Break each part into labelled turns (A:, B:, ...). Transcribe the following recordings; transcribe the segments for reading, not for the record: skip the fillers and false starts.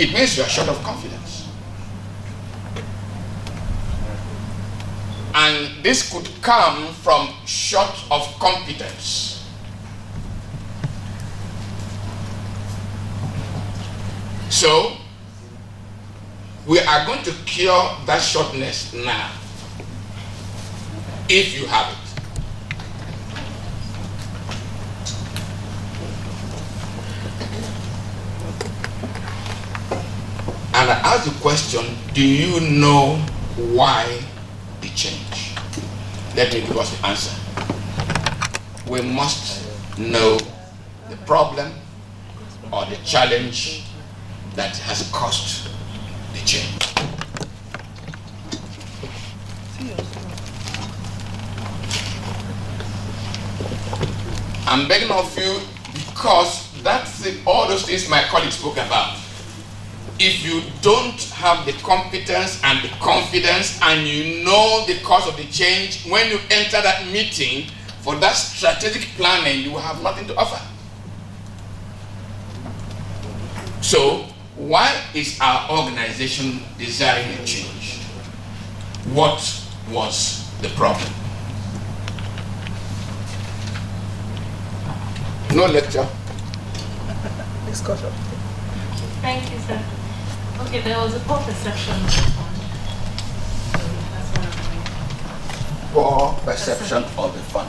A: it means you are short of confidence. And this could come from short of competence. So, we are going to cure that shortness now, if you have it. And I ask the question, do you know why the change? Let me give us the answer. We must know the problem or the challenge that has caused the change. I'm begging of you, because that's all those things my colleagues spoke about. If you don't have the competence and the confidence and you know the cause of the change, when you enter that meeting for that strategic planning, you will have nothing to offer. So, why is our organization desiring a change? What was the problem? No lecture.
B: Discussion.
C: Thank you, sir. Okay, there was a poor perception of the fund. So that's one of the
A: Poor perception of the fund.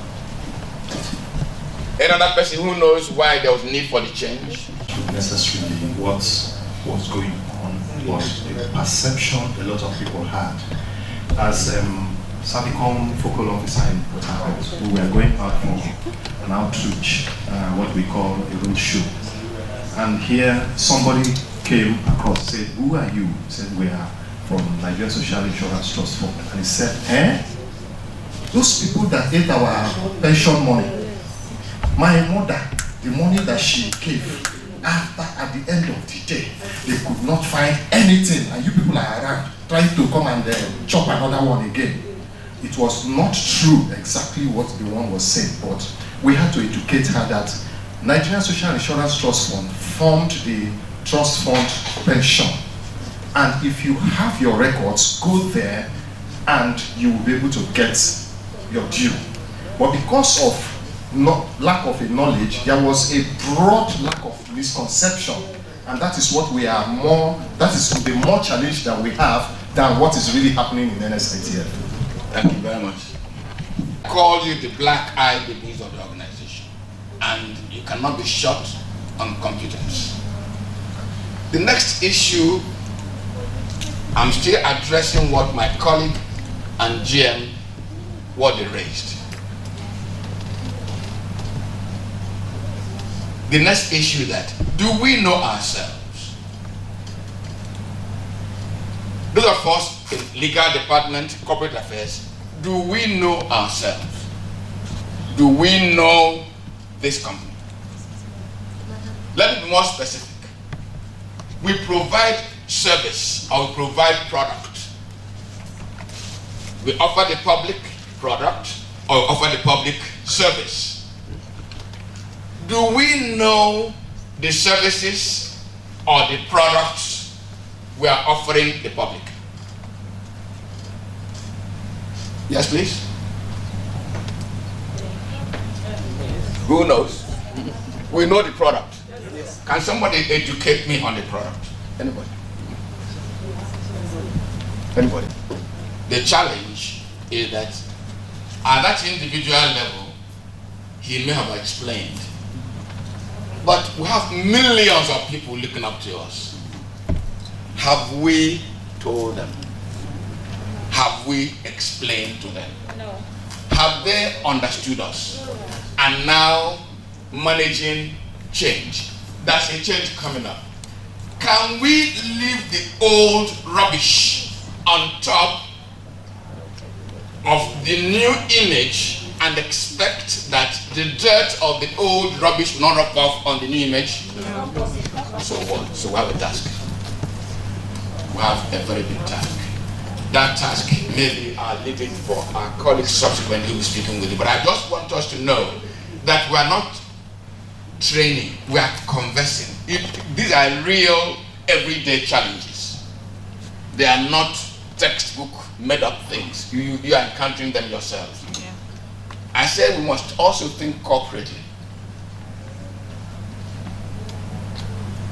A: Another person who knows why there was need for the change?
D: Necessarily what was going on was the perception a lot of people had. As Sabicom focal officer in Port Harcourt, we were going out for an outreach, what we call a road show. And here somebody came across, said, "Who are you?" He said, "We are from Nigeria Social Insurance Trust Fund." And he said, "Those people that ate our pension money, my mother, the money that she gave, after at the end of the day, they could not find anything, and you people are around trying to come and chop another one again." It was not true exactly what the one was saying, but we had to educate her that Nigerian Social Insurance Trust Fund formed the trust fund pension, and if you have your records, go there and you will be able to get your due. But because of lack of knowledge, there was a broad lack of misconception, and that is what we are that is the more challenge that we have than what is really happening in NSITF.
A: Thank you very much. I call you the black-eyed babies of the organization, and you cannot be short on competence. The next issue, I'm still addressing what my colleague and GM, what they raised. The next issue that, do we know ourselves? Those of us in legal department, corporate affairs, do we know ourselves? Do we know this company? Let me be more specific. We provide service or we provide product. We offer the public product or offer the public service. Do we know the services or the products we are offering the public? Yes, please. Who knows? We know the product. Can somebody educate me on the product? Anybody? Anybody? The challenge is that at that individual level, he may have explained, but we have millions of people looking up to us. Have we told them? Have we explained to them?
C: No.
A: Have they understood us? And now managing change. There's a change coming up. Can we leave the old rubbish on top of the new image and expect that the dirt of the old rubbish will not rub off on the new image? So what? So we have a task. We have a very big task. That task, maybe I'll leave it for our colleagues subsequently who will be speaking with you. But I just want us to know that we are not training, we are conversing. These are real everyday challenges. They are not textbook made up things. You are encountering them yourselves.
C: Yeah.
A: I said we must also think corporately.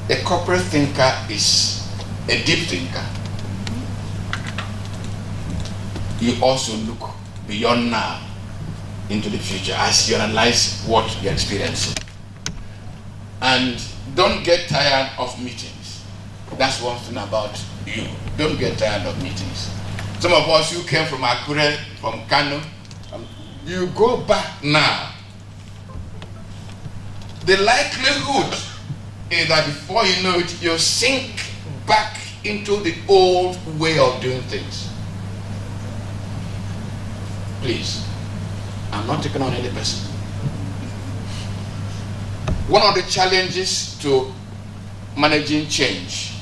A: A corporate thinker is a deep thinker. You also look beyond now into the future as you analyze what you're experiencing. And don't get tired of meetings. That's one thing about you. Don't get tired of meetings. Some of us who came from Akure, from Kano, you go back now. The likelihood is that before you know it, you sink back into the old way of doing things. Please, I'm not taking on any person. One of the challenges to managing change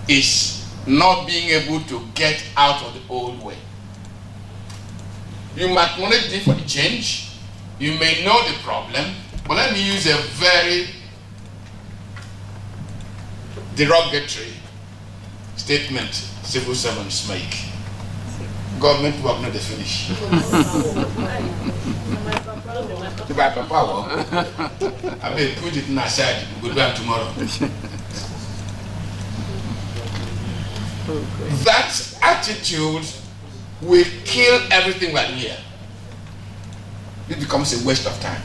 A: is not being able to get out of the old way. You might want to do for the change, you may know the problem, but let me use a very derogatory statement civil servants make. Government work not the finish. I may put it in aside, we'll go tomorrow. That attitude will kill everything right here. It becomes a waste of time.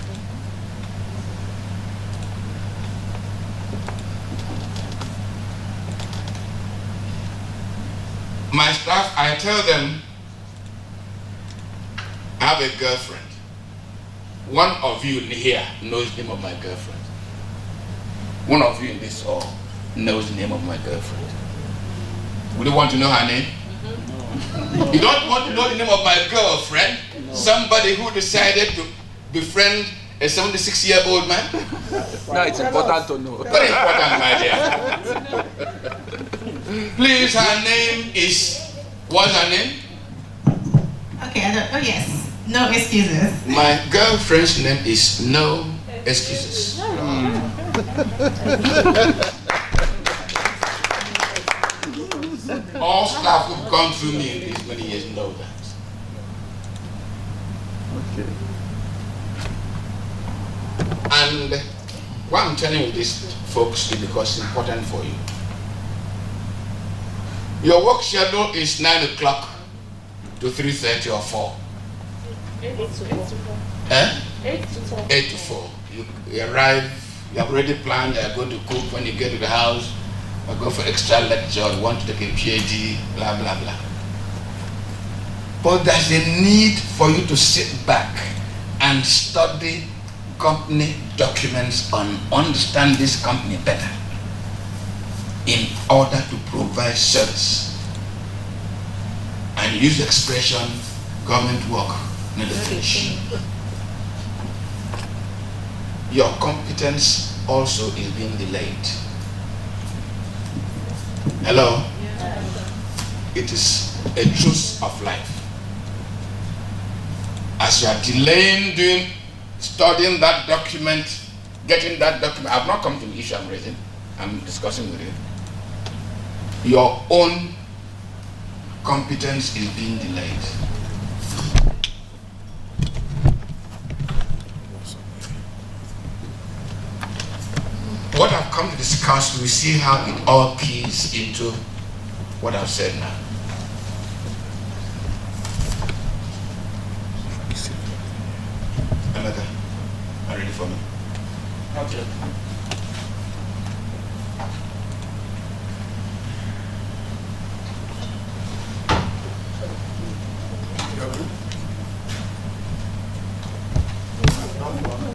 A: My staff, I tell them, I have a girlfriend. One of you here knows the name of my girlfriend. One of you in this hall knows the name of my girlfriend. Would you want to know her name? You don't want to know the name of my girlfriend? Somebody who decided to befriend a 76-year-old man?
B: No, it's important to know.
A: Very important, my dear. Please, her name is, what's her name?
E: Okay, oh yes. No excuses.
A: My girlfriend's name is No Excuses. All staff who've gone through me in these many years know that.
B: Okay.
A: And why I'm telling you this, folks, is because it's important for you. Your work schedule is 9 o'clock to 3:30 or 4.
C: 8 to 4.
A: Eh?
C: 8 to 4.
A: 8 to 4. You arrive, you have already planned, you're going to cook when you get to the house, you're going for extra lecture, you want to take a PhD, blah, blah, blah. But there's a need for you to sit back and study company documents and understand this company better in order to provide service. And use the expression, government work, not the finish. Your competence also is being delayed. Hello? It is a truth of life. As you are delaying studying that document, getting that document, I've not come to the issue I'm raising, I'm discussing with you. Your own competence is being delayed. What I've come to discuss, we see how it all keys into what I've said now. Another, are you ready for me? Okay.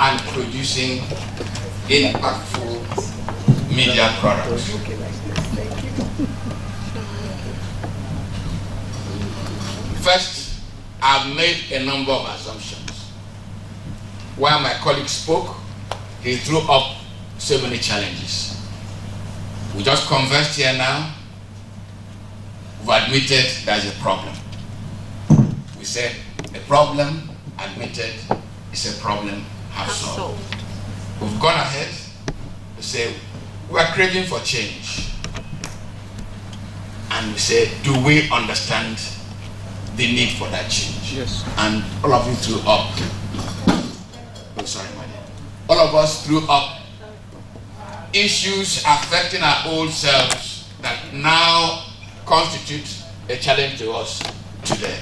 A: And producing impactful media products. First, I've made a number of assumptions. While my colleague spoke, he threw up so many challenges. We just conversed here now. We've admitted there's a problem. We said a problem admitted is a problem half solved. We've gone ahead to say we are craving for change. and we say, do we understand the need for that change?
B: Yes.
A: And all of you threw up. Oh, sorry, my dear. All of us threw up issues affecting our old selves that now constitute a challenge to us today.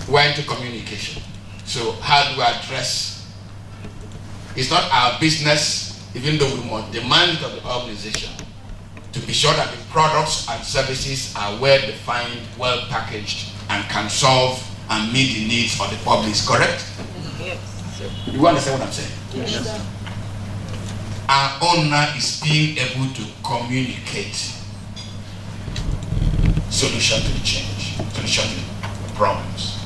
A: We're into communication. So how do we address? It's not our business, even though we must demand it of the organization, to be sure that the products and services are well defined, well packaged, and can solve and meet the needs of the public. Correct?
E: Yes.
A: You understand what I'm saying?
B: Yes.
A: Our owner is being able to communicate solution to the change, solution to the problems.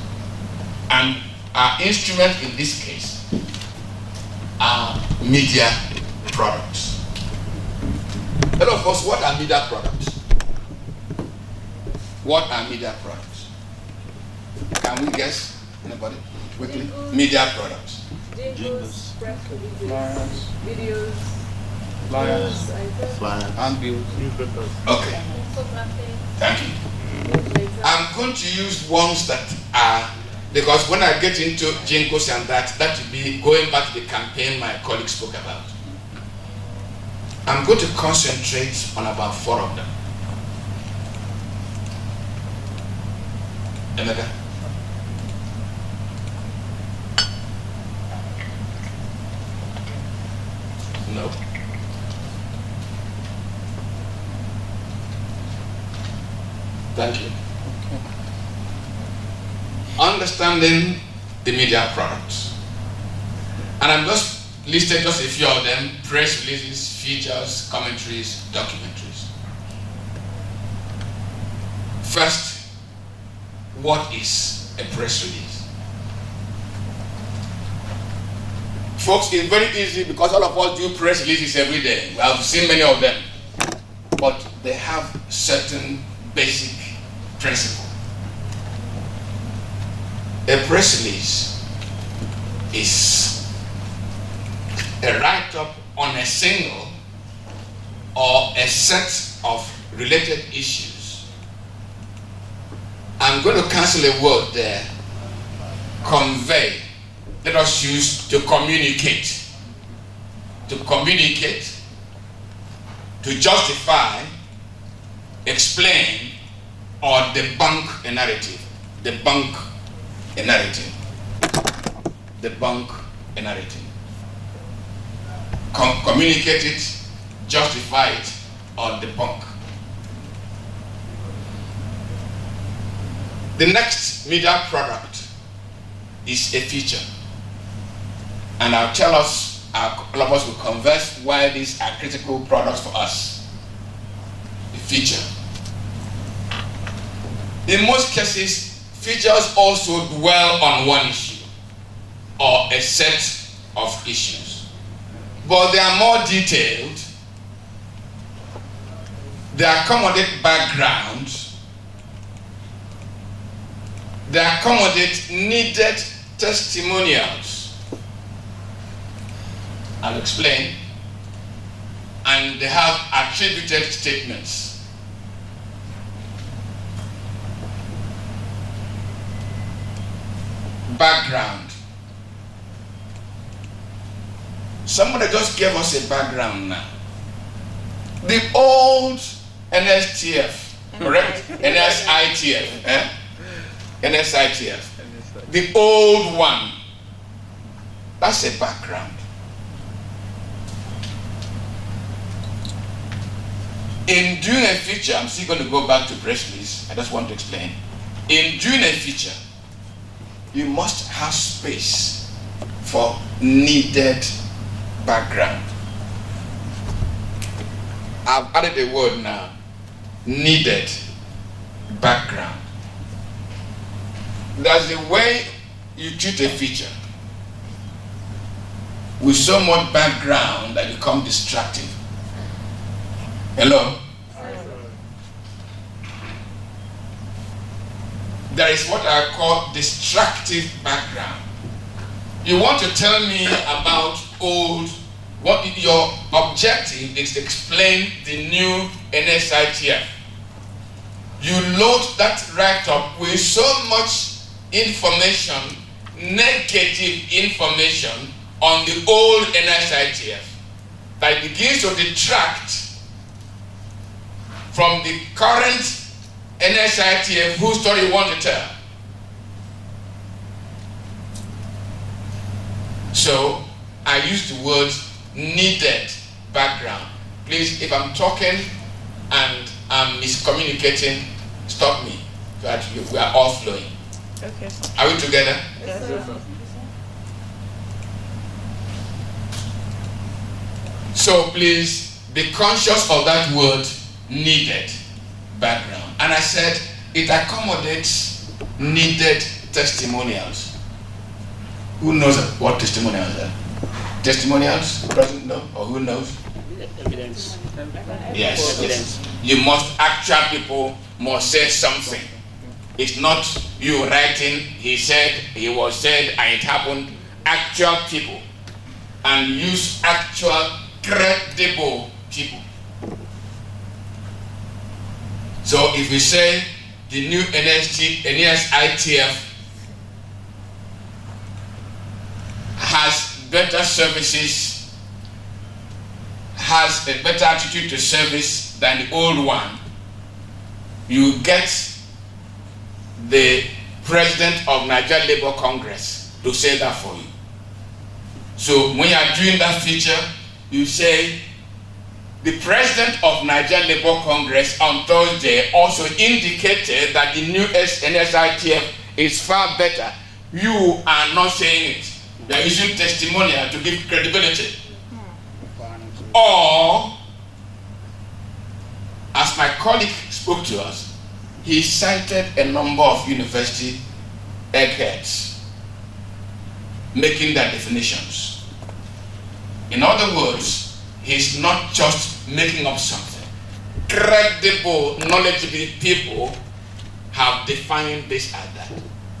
A: And our instrument in this case are media products. Hello folks, what are media products? What are media products? Can we guess? Anybody? Quickly. Media products.
F: Jingles, press
B: Flyers,
F: videos,
B: flyers, handbills.
A: Okay, thank you. I'm going to use ones that are, because when I get into jingles and that will be going back to the campaign my colleague spoke about. I'm going to concentrate on about 4 of them. Emeka? No. Thank you. Understanding the media products. And I'm just listed just a few of them: press releases, features, commentaries, documentaries. First, what is a press release? Folks, it's very easy because all of us do press releases every day. We have seen many of them. But they have certain basic principles. A press release is a write-up on a single or a set of related issues. I'm going to cancel a word there. Convey. Let us use to communicate. To communicate, to justify, explain, or debunk a narrative. Debunk a narrative. Debunk a narrative. Communicate it, justify it, or debunk. The next media product is a feature. And I'll tell us, all of us will converse why these are critical products for us. The feature. In most cases, features also dwell on one issue or a set of issues. But they are more detailed. They accommodate background. They accommodate needed testimonials. I'll explain. And they have attributed statements. Background. Somebody just gave us a background now. The old NSTF, correct? NSITF, NSITF. The old one. That's a background. In doing a feature, I'm still going to go back to press release. I just want to explain. In doing a feature, you must have space for needed background. I've added a word now. Needed background. There's a way you treat a feature with so much background that it becomes distracting. Hello? There is what I call distractive background. You want to tell me about old, what your objective is to explain the new NSITF, you load that write-up with so much information, negative information on the old NSITF that it begins to detract from the current NSITF whose story you want to tell. So I use the word needed background. Please, if I'm talking and I'm miscommunicating, stop me. That we are all flowing.
F: Okay.
A: Are we together?
F: Yes, sir.
A: So please be conscious of that word needed background. And I said it accommodates needed testimonials. Who knows what testimonials are? Testimonials? Who doesn't know or who knows?
G: Evidence.
A: Yes.
G: Evidence.
A: You must, actual people must say something. It's not you writing, he said, he was said, and it happened. Actual people. And use actual credible people. So if we say the new NSITF has better services, has a better attitude to service than the old one, you get the president of Nigeria Labour Congress to say that for you. So when you are doing that feature, you say, the president of Nigeria Labour Congress on Thursday also indicated that the new NSITF is far better. You are not saying it. You are using testimonial to give credibility. Or, as my colleague spoke to us, he cited a number of university eggheads making their definitions. In other words, he's not just making up something. Credible, knowledgeable people have defined this as that.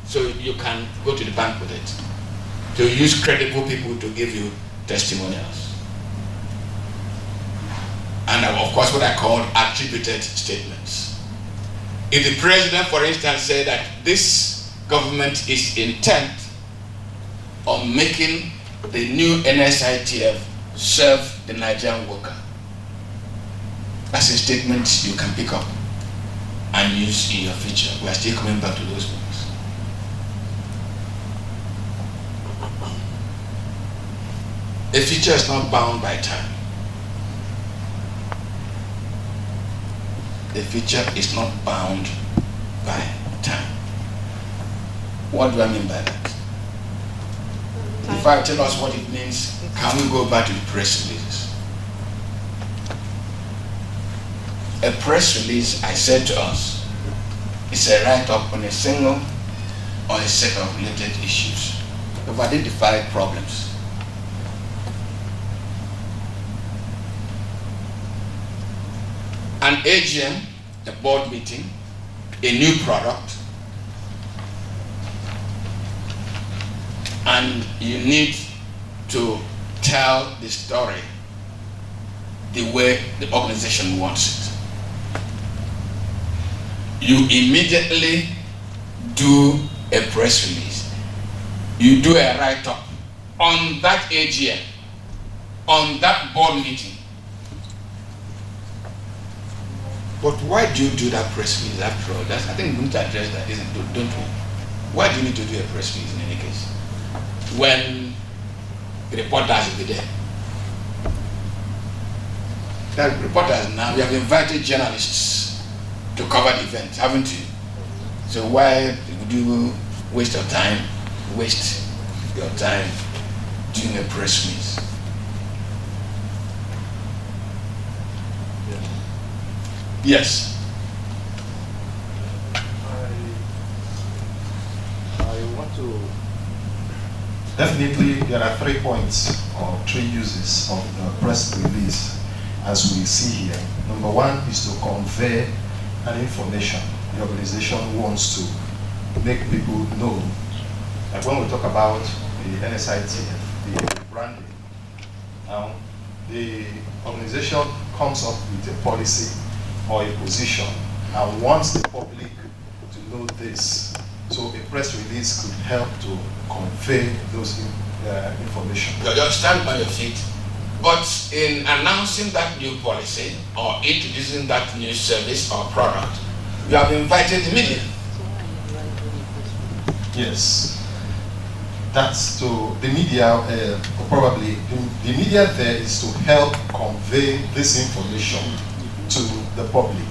A: So you can go to the bank with it. To use credible people to give you testimonials. And of course what I call attributed statements. If the president, for instance, said that this government is intent on making the new NSITF serve the Nigerian worker, that's a statement you can pick up and use in your future. We are still coming back to those ones. A future is not bound by time. The future is not bound by time. What do I mean by that? If I tell us what it means, can we go back to the press releases? A press release, I said to us, is a write-up on a single or a set of related issues. We've identified problems. An AGM, a board meeting, a new product, and you need to tell the story the way the organization wants it. You immediately do a press release. You do a write-up on that AGM, on that board meeting. But why do you do that press release after all? I think we need to address that, don't we? Why do you need to do a press release in any case? When the reporters will be there. That reporters now, we have invited journalists to cover the event, haven't you? So why would you waste your time doing a press release? Yes.
D: I want to. Definitely, there are 3 points or 3 uses of the press release as we see here. Number 1 is to convey an information the organization wants to make people know. Like when we talk about the NSITF, the branding, now the organization comes up with a policy or a position and wants the public to know this. So a press release could help to convey those information.
A: You just stand by your feet. But in announcing that new policy or introducing that new service or product, you have invited the media.
D: Yes. That's to the media, probably. The media there is to help convey this information to the public.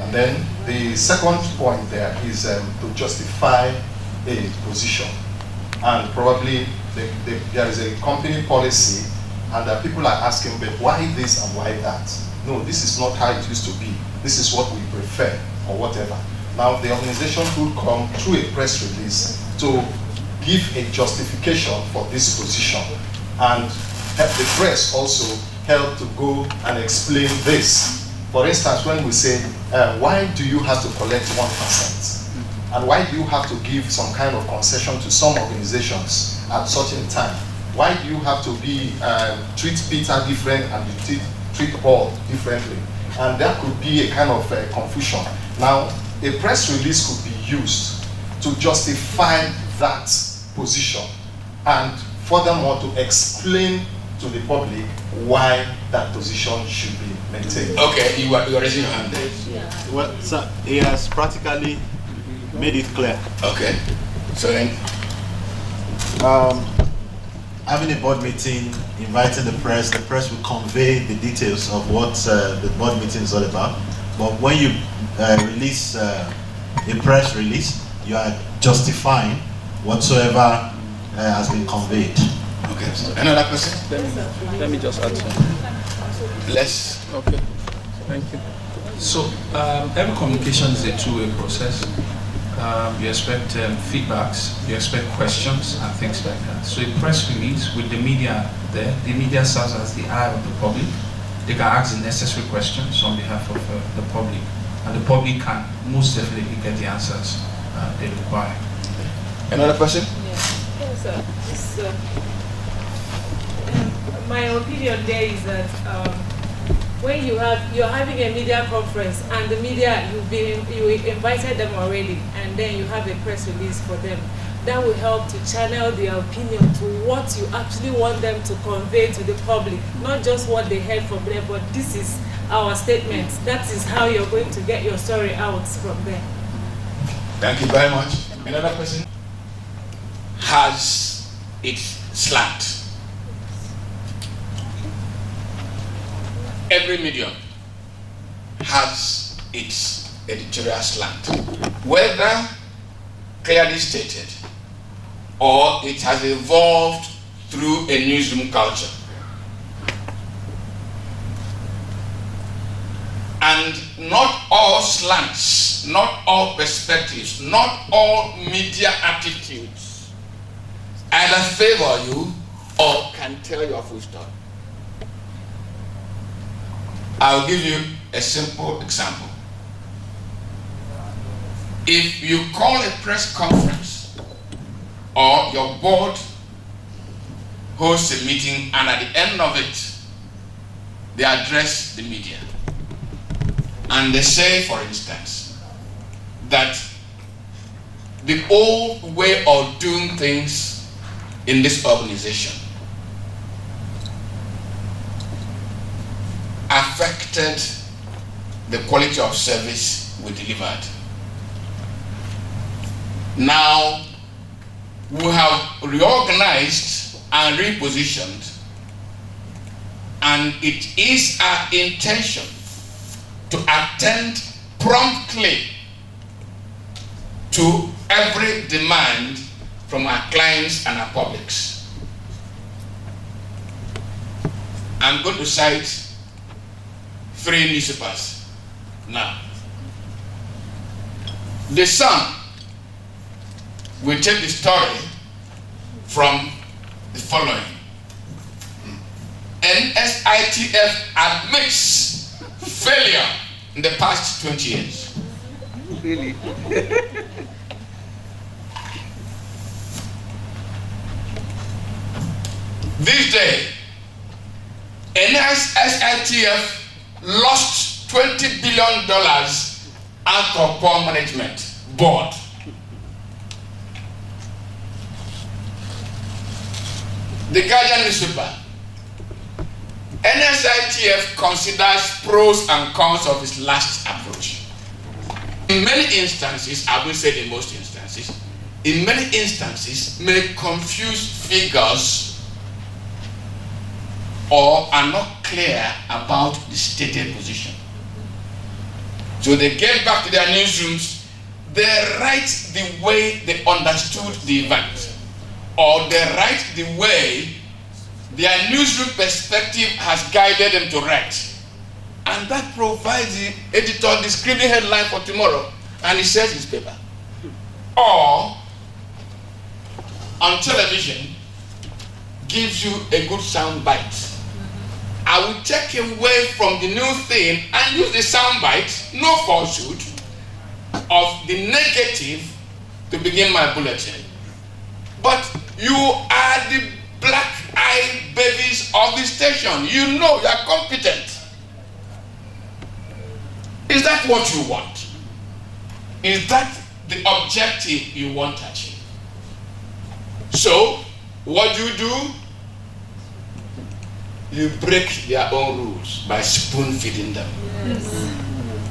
D: And then the second point there is to justify a position. And probably there is a company policy, and people are asking, but why this and why that? No, this is not how it used to be. This is what we prefer, or whatever. Now, the organization will come through a press release to give a justification for this position, and help the press also help to go and explain this. For instance, when we say, why do you have to collect 1%? And why do you have to give some kind of concession to some organizations at such a time? Why do you have to treat Peter different and you treat Paul differently? And there could be a kind of confusion. Now, a press release could be used to justify that position and furthermore to explain to the public why that position should be maintained.
A: Okay, you are raising your hand there.
F: Yeah. Well, sir, he has practically made it clear.
A: Okay, so then
F: having a board meeting, inviting the press will convey the details of what the board meeting is all about. But when you release a press release, you are justifying whatsoever has been conveyed.
A: okay, so another person?
B: Let me just add something.
A: Let's.
B: Okay, thank you.
G: So every communication is a two-way process. You expect feedbacks, you expect questions and things like that. So a press release with the media there, the media serves as the eye of the public. They can ask the necessary questions on behalf of the public, and the public can most definitely get the answers they require.
A: Another person?
H: Yes, sir. My opinion there is that when you're having a media conference and the media you invited them already, and then you have a press release for them, that will help to channel their opinion to what you actually want them to convey to the public, not just what they heard from them, but this is our statement. That is how you're going to get your story out from there.
A: Thank you very much. Another person has its slant. Every medium has its editorial slant, whether clearly stated or it has evolved through a newsroom culture. And not all slants, not all perspectives, not all media attitudes either favor you or can tell your full story. I'll give you a simple example. If you call a press conference or your board hosts a meeting and at the end of it, they address the media and they say, for instance, that the old way of doing things in this organization affected the quality of service we delivered. Now we have reorganized and repositioned, and it is our intention to attend promptly to every demand from our clients and our publics. I'm going to cite 3 newspapers now. The Sun will take the story from the following. NSITF admits failure in the past 20 years.
B: Really?
A: This day, NSITF lost $20 billion out of poor management board. The Guardian newspaper. NSITF considers pros and cons of its last approach. In many instances, I will say in most instances, in many instances may confuse figures or are not clear about the stated position. So they get back to their newsrooms, they write the way they understood the event, or they write the way their newsroom perspective has guided them to write. And that provides the editor the screaming headline for tomorrow, and he sells his paper. Or, on television, gives you a good sound bite. I will take away from the new thing and use the sound bite, no falsehood, of the negative to begin my bulletin. But you are the black-eyed babies of the station. You know, you are competent. Is that what you want? Is that the objective you want to achieve? So, what do? You break their own rules by spoon-feeding them. Yes.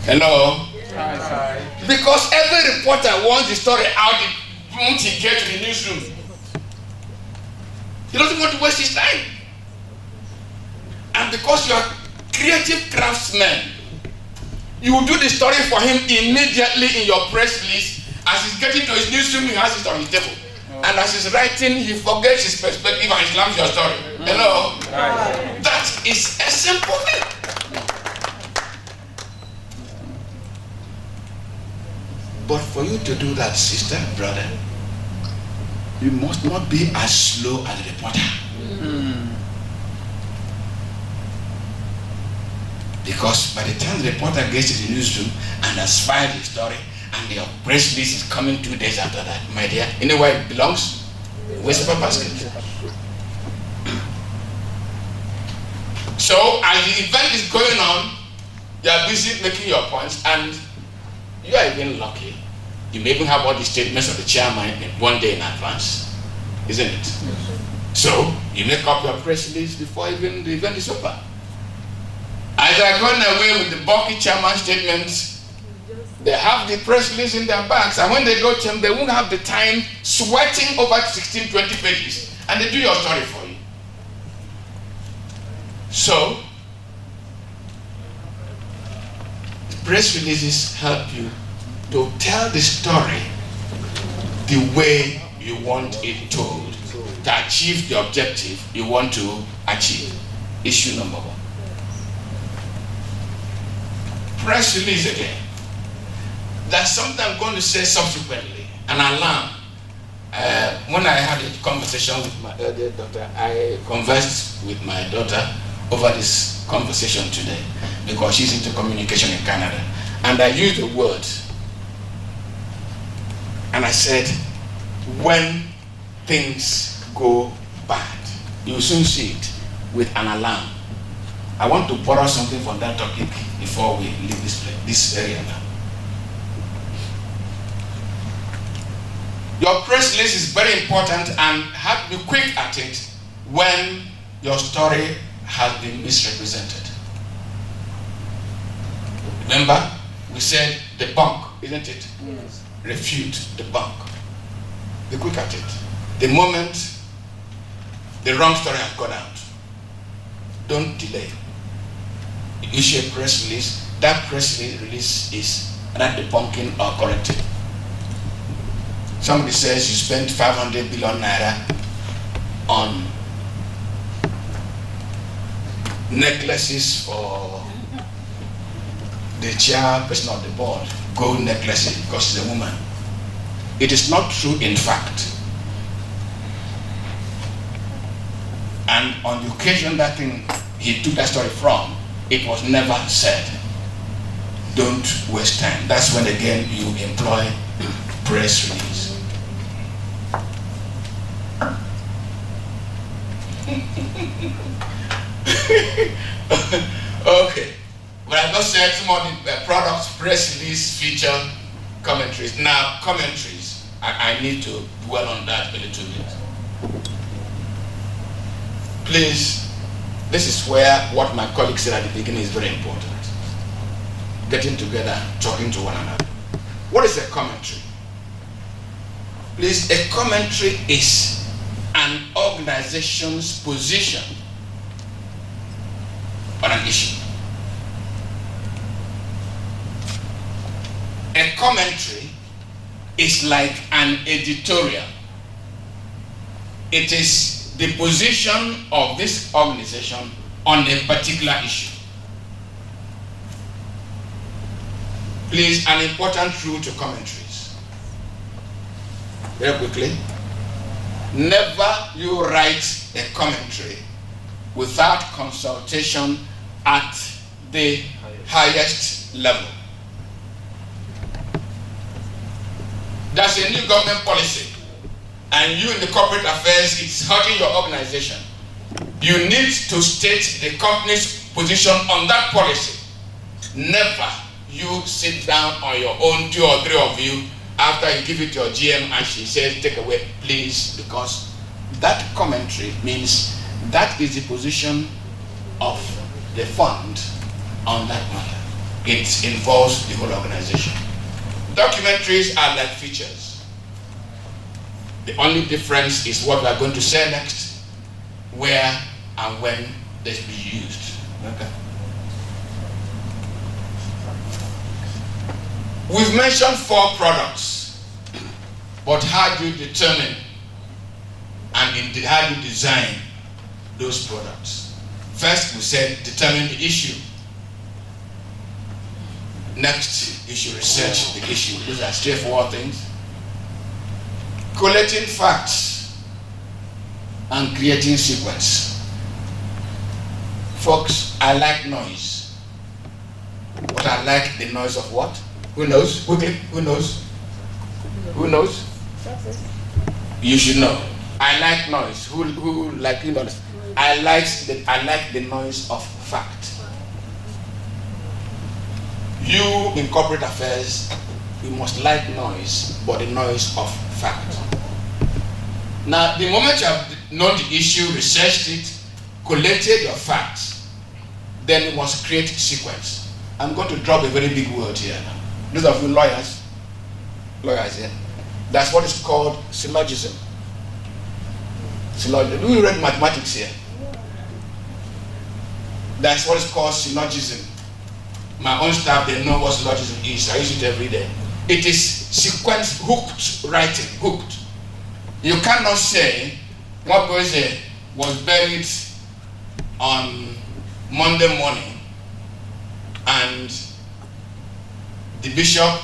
A: Hello? Yes. Because every reporter wants the story out once he gets to the newsroom. He doesn't want to waste his time. And because you are creative craftsmen, you will do the story for him immediately in your press release. As he's getting to his newsroom, he has it on his table. And as he's writing, he forgets his perspective and he slams your story. Hello? Right. That is a simple thing. But for you to do that, sister, brother, you must not be as slow as a reporter. Because by the time the reporter gets to the newsroom and has filed his story, and your press release is coming 2 days after that, my dear, you know where it belongs? Wastepaper basket. So as the event is going on, you are busy making your points, and you are even lucky. You may even have all the statements of the chairman in 1 day in advance, isn't it? So you make up your press release before even the event is over. As they are going away with the bulky chairman statements, they have the press release in their bags, and when they go to them, they won't have the time sweating over 16, 20 pages, and they do your story for you. So, press releases help you to tell the story the way you want it told, to achieve the objective you want to achieve. Issue number one. Press release again. That's something I'm going to say subsequently, an alarm. When I had a conversation with my elder daughter, I conversed with my daughter over this conversation today because she's into communication in Canada. And I used the word, and I said, when things go bad, you'll soon see it with an alarm. I want to borrow something from that topic before we leave this area now. Your press release is very important, and have to be quick at it when your story has been misrepresented. Remember, we said debunk, isn't it? Yes. Refute, debunk. Be quick at it. The moment the wrong story has gone out, don't delay. You issue a press release. That press release is not debunking or correcting. Somebody says you spent 500 billion naira on necklaces for the chairperson of the board, gold necklaces because she's a woman. It is not true in fact. And on the occasion that thing he took that story from, it was never said. Don't waste time. That's when again you employ press release. Okay, but I'm just said some of the products, press release, feature, commentaries. Now, commentaries, I need to dwell on that a little bit. Please, this is where what my colleague said at the beginning is very important. Getting together, talking to one another. What is a commentary? Please, a commentary is an organization's position on an issue. A commentary is like an editorial. It is the position of this organization on a particular issue. Please, an important rule to commentaries. Very quickly. Never you write a commentary without consultation at the highest level. That's a new government policy, and you in the corporate affairs, it's hurting your organization. You need to state the company's position on that policy. Never you sit down on your own, 2 or 3 of you, after you give it to your GM and she says, take away, please, because that commentary means that is the position of the fund on that matter. It involves the whole organization. Documentaries are like features. The only difference is what we are going to say next, where and when they should be used. Okay. We've mentioned 4 products, but how do you determine and how do you design those products? First, we said determine the issue. Next, you should research the issue. These are straightforward things. Collecting facts and creating sequence. Folks, I like noise. But I like the noise of what? Who knows? Who knows? Who knows? You should know. I like noise. Who like noise? I like the noise of fact. You in corporate affairs, you must like noise, but the noise of fact. Now, the moment you have known the issue, researched it, collected your facts, then you must create sequence. I'm going to drop a very big word here now. Those of you lawyers here, that's what is called syllogism. We read mathematics here. That's what is called syllogism. My own staff, they know what syllogism is. I use it every day. It is sequence, hooked writing, hooked. You cannot say Nwabueze was buried on Monday morning and the bishop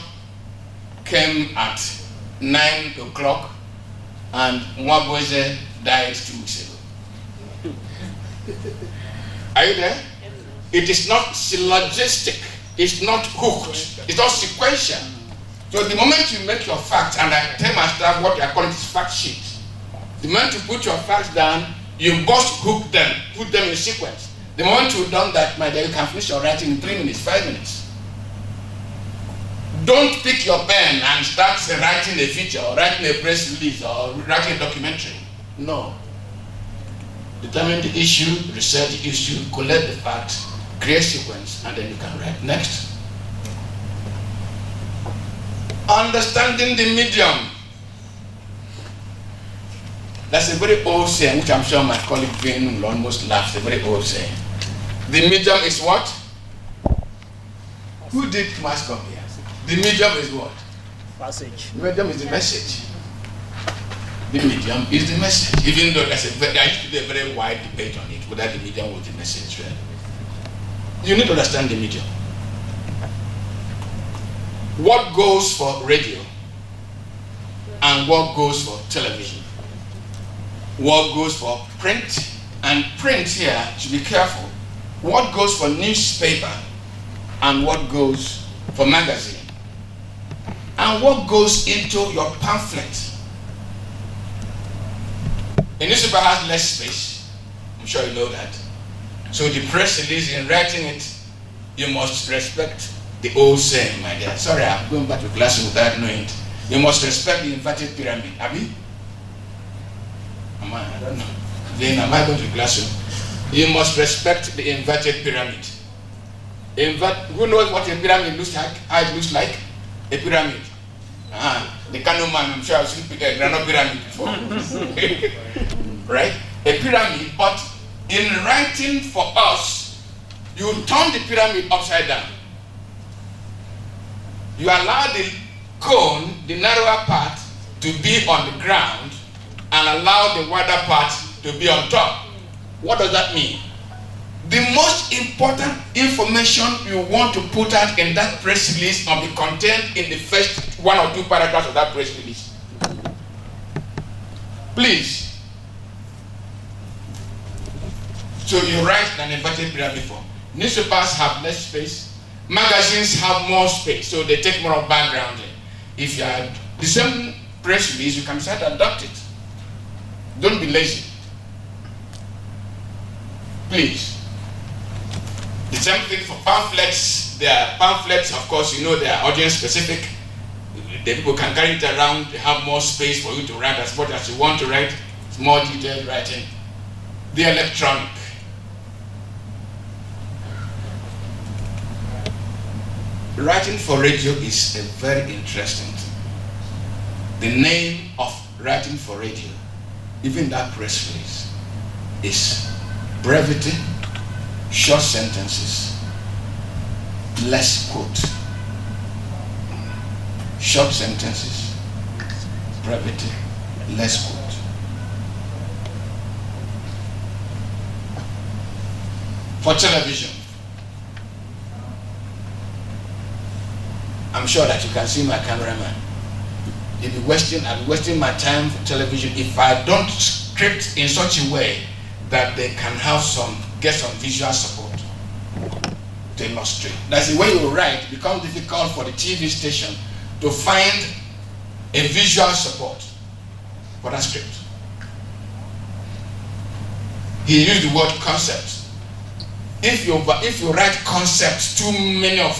A: came at 9 o'clock and Nwabueze died 2 weeks ago. Are you there? It is not syllogistic, it's not hooked, it's not sequential. So the moment you make your facts, and I tell my staff what I call it is fact sheet. The moment you put your facts down, you must hook them, put them in sequence. The moment you've done that, my dear, you can finish your writing in 3 minutes, 5 minutes. Don't pick your pen and start writing a feature, or writing a press release, or writing a documentary. No. Determine the issue, research the issue, collect the facts, create sequence, and then you can write. Next. Understanding the medium. That's a very old saying, which I'm sure my colleague Vin will almost laugh. A very old saying. The medium is what? Who did mass come here? The medium is what?
I: Passage.
A: The medium is the message. The medium is the message. Even though there used to be a very wide debate on it, whether the medium was the message. Right? You need to understand the medium. What goes for radio and what goes for television? What goes for print? And print here, should be careful. What goes for newspaper and what goes for magazine? And what goes into your pamphlet? A newspaper has less space. I'm sure you know that. So the press release, in writing it, you must respect the old saying, my dear. Sorry, I'm going back to class without knowing it. You must respect the inverted pyramid. Abi? I don't know. Then am I going to the classroom? You must respect the inverted pyramid. Who knows what a pyramid looks like? How it looks like? A pyramid. The Kano man, I'm sure I've seen a granite pyramid before. Right? A pyramid, but in writing for us, you turn the pyramid upside down. You allow the cone, the narrower part, to be on the ground and allow the wider part to be on top. What does that mean? The most important information you want to put out in that press release will be contained in the first 1 or 2 paragraphs of that press release. Please. So you write an inverted pyramid form. Newspapers have less space. Magazines have more space, so they take more of background. If you had the same press release, you can start to adapt it. Don't be lazy. Please. The same thing for pamphlets. There are pamphlets, of course, you know, they are audience specific. The people can carry it around, they have more space for you to write as much as you want to write. It's more detailed writing. The electronic. Writing for radio is a very interesting thing. The name of writing for radio, even that press release, is brevity, short sentences, less quote. Short sentences, brevity, less quote. For television, I'm sure that you can see my cameraman. I'll be wasting my time for television if I don't script in such a way that they can get some visual support to illustrate. That's the way you write. It becomes difficult for the TV station to find a visual support for that script. He used the word concept. If you write concepts, too many of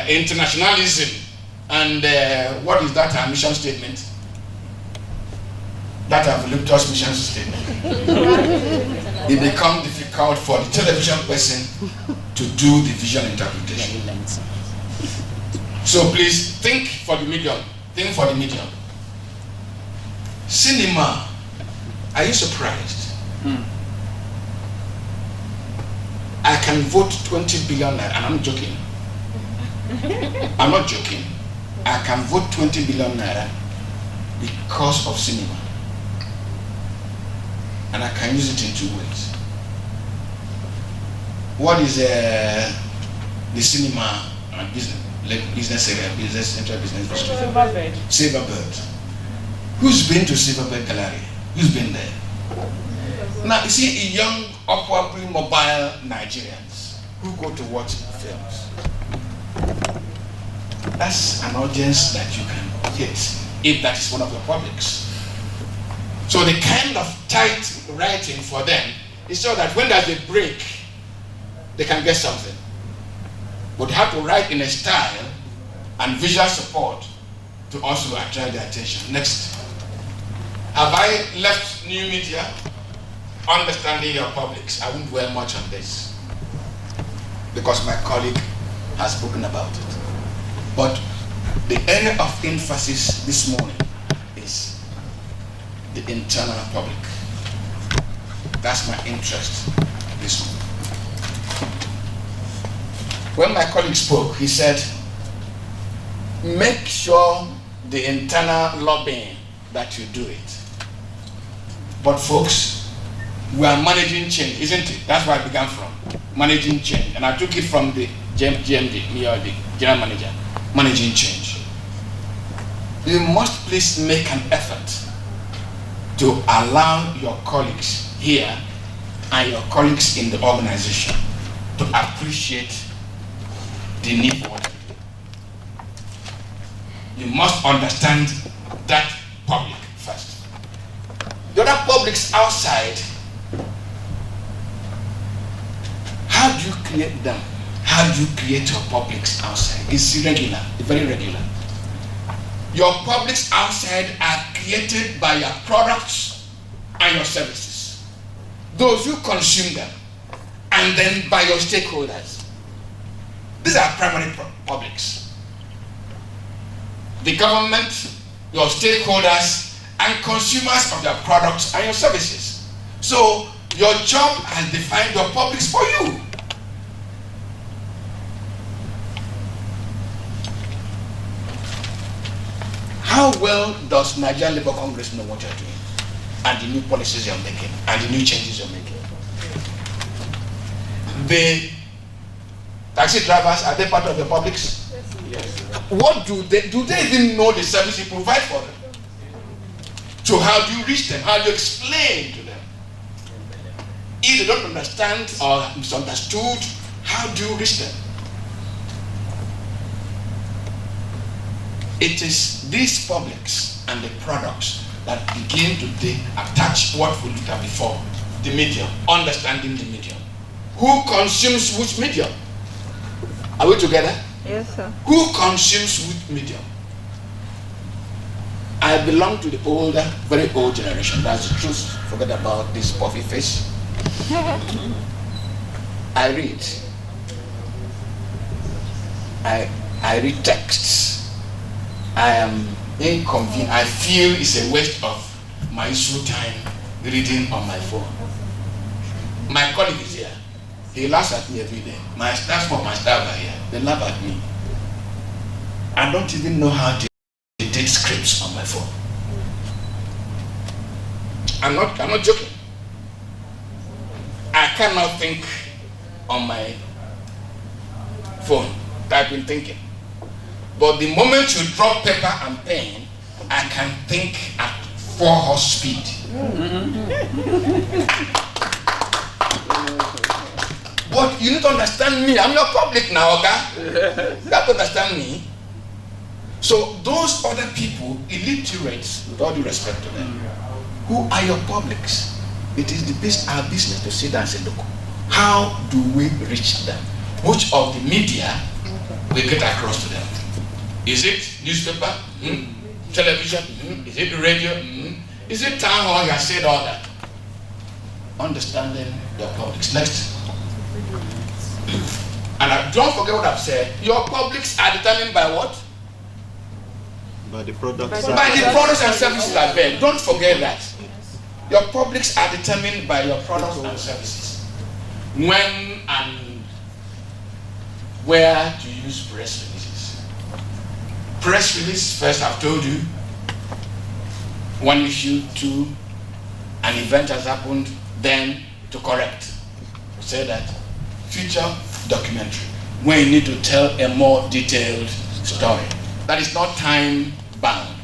A: internationalism and what is that, our mission statement? That Avolutus mission statement. It becomes difficult for the television person to do the visual interpretation. So please think for the medium. Think for the medium. Cinema. Are you surprised? I can vote 20 billion naira, and I'm joking. I'm not joking. I can vote 20 billion naira because of cinema. And I can use it in 2 ways. What is the cinema and business area, central business district?
H: Silverbird.
A: Silverbird. Who's been to Silverbird Gallery? Who's been there? Now, you see young, upwardly mobile Nigerians who go to watch films. That's an audience that you can hit if that is one of your publics. So the kind of tight writing for them is so that when there's a break, they can get something. But they have to write in a style and visual support to also attract their attention. Next. Have I left new media? Understanding your publics. I won't dwell much on this because my colleague has spoken about it. But the area of emphasis this morning is the internal public. That's my interest this morning. When my colleague spoke, he said, make sure the internal lobbying that you do it. But folks, we are managing change, isn't it? That's where I began from, managing change. And I took it from the GMD, me or the general manager, managing change. You must please make an effort to allow your colleagues here and your colleagues in the organization to appreciate the need for what you do. You must understand that public first. The other publics outside, how do you create them? how do you create your publics outside? It's irregular, very regular. Your publics outside are created by your products and your services. Those who consume them, and then by your stakeholders. These are primary publics. The government, your stakeholders, and consumers of your products and your services. So your job has defined your publics for you. How well does Nigerian Labour Congress know what you're doing, and the new policies you're making, and the new changes you're making? The taxi drivers, are they part of the publics? Yes. What do they even know the service you provide for them? So how do you reach them? How do you explain to them? If they don't understand or misunderstood, how do you reach them? It is these publics and the products that begin to attach what we looked at before, the medium, understanding the medium. Who consumes which medium? Are we together?
I: Yes, sir.
A: Who consumes which medium? I belong to the older, very old generation. That's the truth. Forget about this puffy face. I read. I read texts. I am inconvenient. I feel it's a waste of my useful time reading on my phone. My colleague is here. He laughs at me every day. My staff are here. They laugh at me. I don't even know how to edit scripts on my phone. I'm not joking. I cannot think on my phone, typing, thinking. But the moment you drop paper and pen, I can think at 4-horse speed. But you need to understand me. I'm your public now, okay? You have to understand me. So those other people, illiterates, with all due respect to them, who are your publics? It is our business to sit down and say, look, how do we reach them? Which of the media we get across to them? Is it newspaper? Television? Is it radio? Is it town hall? You have said all that. Understanding your publics. Next. And don't forget what I've said. Your publics are determined by what?
F: By the products.
A: By the products and services are there. Don't forget that. Your publics are determined by your products and services. When and where to use press releases. Press release, first I've told you, one issue, two, an event has happened, then to correct. We say that. Feature documentary, when you need to tell a more detailed story. That is not time bound.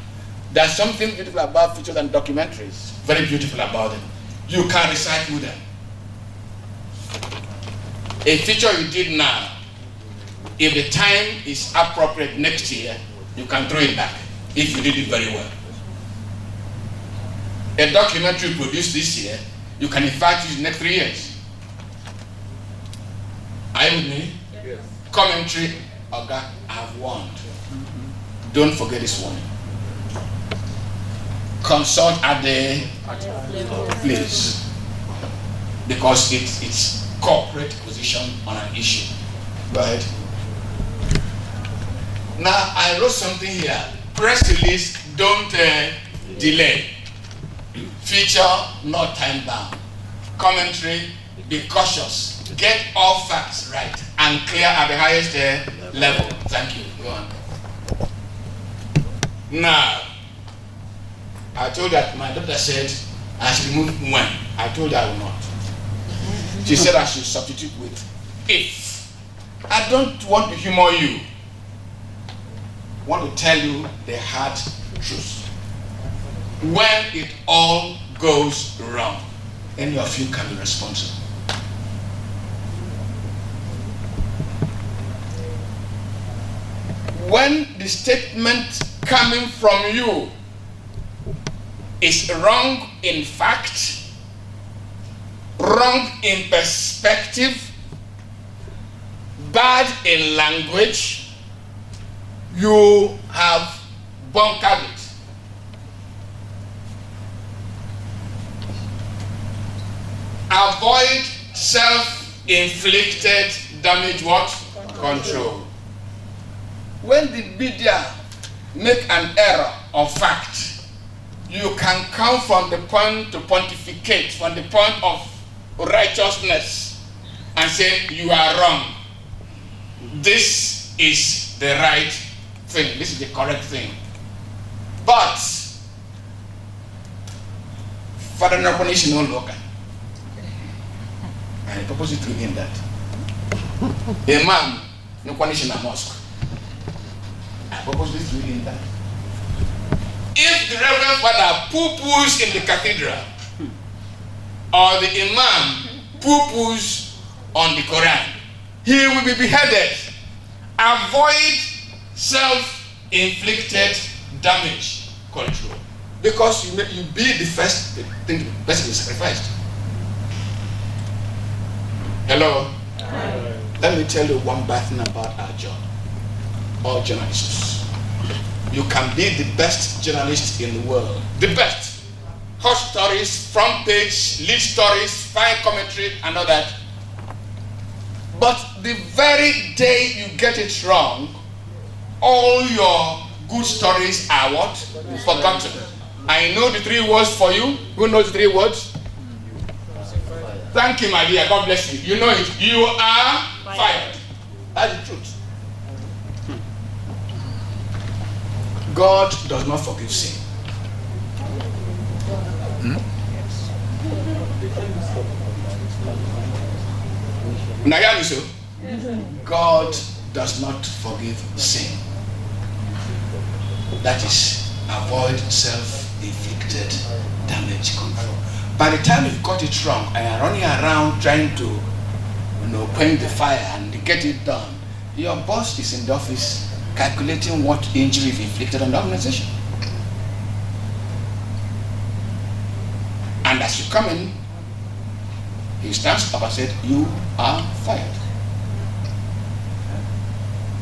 A: There's something beautiful about features and documentaries, very beautiful about them. You can recycle them. A feature you did now, if the time is appropriate next year, you can throw it back if you did it very well. A documentary produced this year, you can in fact use next 3 years. Are you with me? Yes. Commentary, Oga, I've warned. Don't forget this warning. Consult at the place, because it's corporate position on an issue. Go ahead. Now I wrote something here. Press release, don't delay. Feature, not time bound. Commentary, be cautious. Get all facts right and clear at the highest level. Thank you. Go on. Now, I told that my daughter said I should remove when. I told her I will not. She said I should substitute with if. I don't want to humor you. I want to tell you the hard truth. When it all goes wrong, any of you can be responsible. When the statement coming from you is wrong in fact, wrong in perspective, bad in language, you have bunkered it. Avoid self-inflicted damage what? Control. When the media make an error of fact, you can come from the point to pontificate, from the point of righteousness, and say you are wrong. This is the right thing. This is the correct thing. But Father Nwabueze is no longer. And I propose to him that a man Nwabueze in a mosque. I propose this to him that if the Reverend Father poo-poos in the cathedral, or the Imam poo-poos on the Quran, he will be beheaded. Avoid self-inflicted damage control, because you be the first thing the person is sacrificed. Hello? Hi. Let me tell you one bad thing about our job. All journalists. You can be the best journalist in the world. The best. Hot stories, front page, lead stories, fine commentary, and all that. But the very day you get it wrong, all your good stories are what? Forgotten. I know the 3 words for you. Who knows the 3 words? Thank you, my dear. God bless you. You know it. You are fired. That's the truth. God does not forgive sin. God does not forgive sin. That is, avoid self-inflicted damage control. By the time you've got it wrong and you're running around trying to, quench the fire and get it done, your boss is in the office calculating what injury you've inflicted on the organization. And as you come in, he stands up and said, you are fired.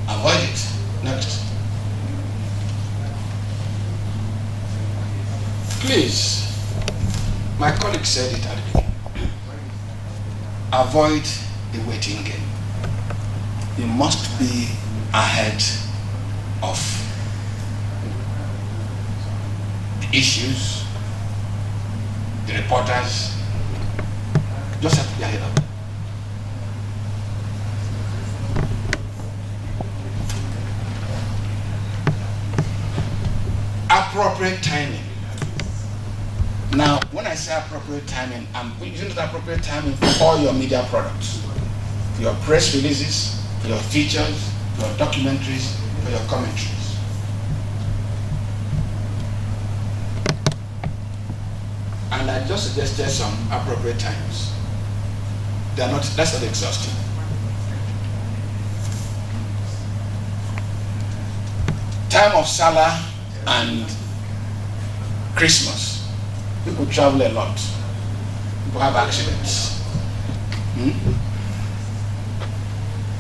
A: Avoid it. Next. Please, my colleague said it at the beginning. Avoid the waiting game. You must be ahead of the issues, the reporters. Just have to be ahead of them. Appropriate timing. Now, when I say appropriate timing, I'm using the appropriate timing for all your media products. For your press releases, for your features, for your documentaries, for your commentaries. And I just suggested some appropriate times. That's not exhaustive. Time of Salah and Christmas. People travel a lot. People have accidents.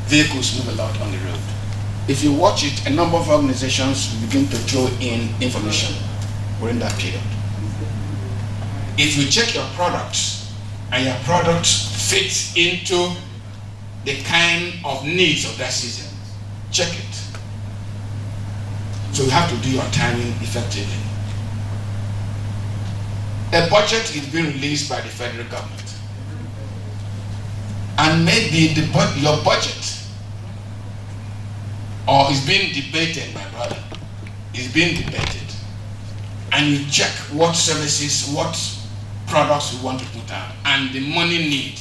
A: Vehicles move a lot on the road. If you watch it, a number of organizations begin to throw in information during that period. If you check your products and your product fits into the kind of needs of that season, check it. So you have to do your timing effectively. A budget is being released by the federal government. And maybe your budget or is being debated, my brother, is being debated. And you check what services, what products you want to put out, and the money need